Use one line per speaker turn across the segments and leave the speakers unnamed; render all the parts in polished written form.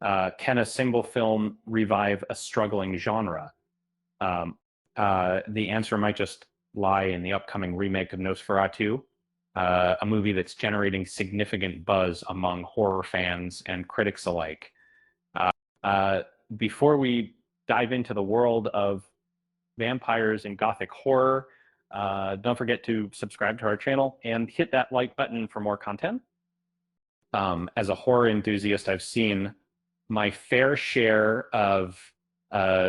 Can a single film revive a struggling genre? Um, the answer might just lie in the upcoming remake of Nosferatu, a movie that's generating significant buzz among horror fans and critics alike. Uh, uh, Before we dive into the world of vampires and gothic horror, don't forget to subscribe to our channel and hit that like button for more content. As a horror enthusiast, I've seen my fair share of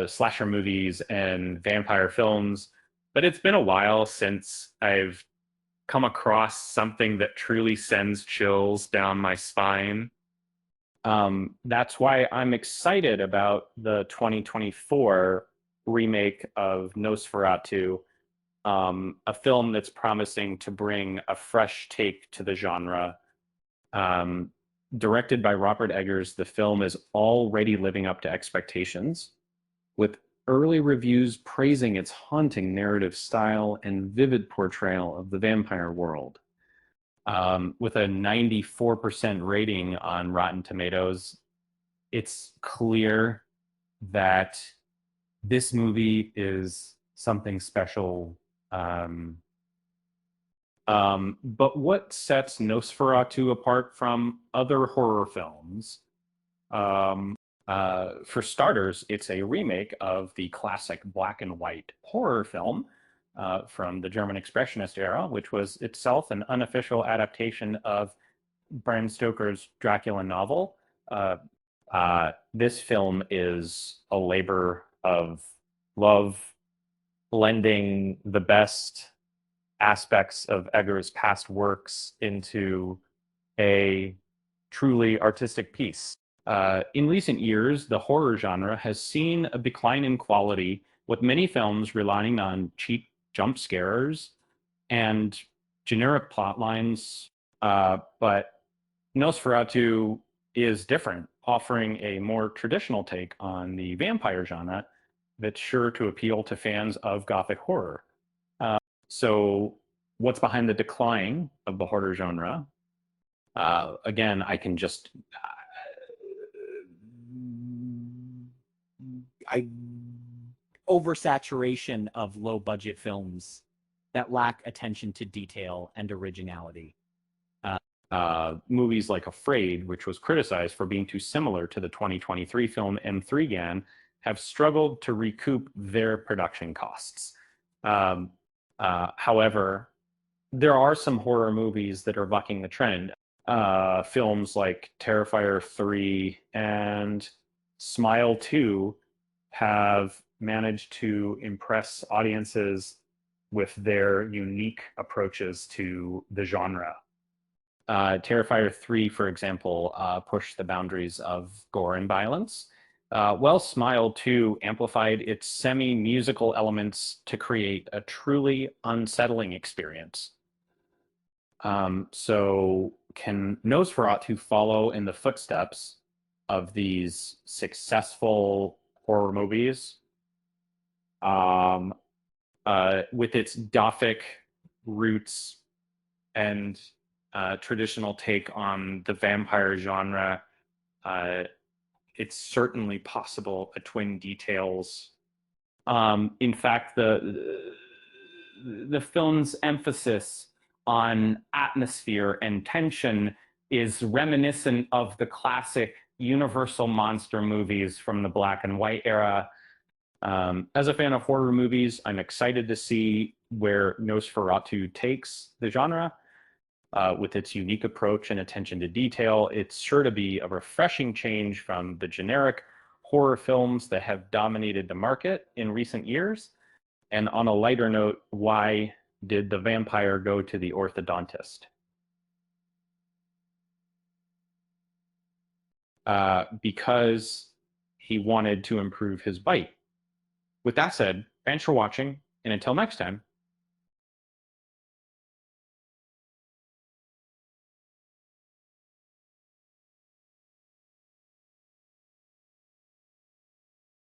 slasher movies and vampire films, but it's been a while since I've come across something that truly sends chills down my spine. That's why I'm excited about the 2024 remake of Nosferatu, a film that's promising to bring a fresh take to the genre. Um, Directed by Robert Eggers, the film is already living up to expectations, with early reviews praising its haunting narrative style and vivid portrayal of the vampire world. With a 94% rating on Rotten Tomatoes, it's clear that this movie is something special. Um, but what sets Nosferatu apart from other horror films? Um, for starters, it's a remake of the classic black and white horror film from the German Expressionist era, which was itself an unofficial adaptation of Bram Stoker's Dracula novel. Uh, this film is a labor of love, blending the best aspects of Eggers' past works into a truly artistic piece. In recent years, the horror genre has seen a decline in quality, with many films relying on cheap jump scares and generic plot lines. But Nosferatu is different, offering a more traditional take on the vampire genre that's sure to appeal to fans of Gothic horror. So, what's behind the decline of the horror genre? Again, I can just
I Oversaturation of low budget films that lack attention to detail and originality.
movies like Afraid, which was criticized for being too similar to the 2023 film M3GAN, have struggled to recoup their production costs. Um, However, there are some horror movies that are bucking the trend. Films like Terrifier 3 and Smile 2 have managed to impress audiences with their unique approaches to the genre. Terrifier 3, for example, pushed the boundaries of gore and violence. Well, Smile 2 amplified its semi musical elements to create a truly unsettling experience. So, can Nosferatu follow in the footsteps of these successful horror movies? Um, with its Gothic roots and traditional take on the vampire genre, uh, it's certainly possible. A Twin Details. In fact, the film's emphasis on atmosphere and tension is reminiscent of the classic Universal monster movies from the black and white era. As a fan of horror movies, I'm excited to see where Nosferatu takes the genre. With its unique approach and attention to detail, it's sure to be a refreshing change from the generic horror films that have dominated the market in recent years. And on a lighter note, why did the vampire go to the orthodontist? Because he wanted to improve his bite. With that said, thanks for watching, and until next time,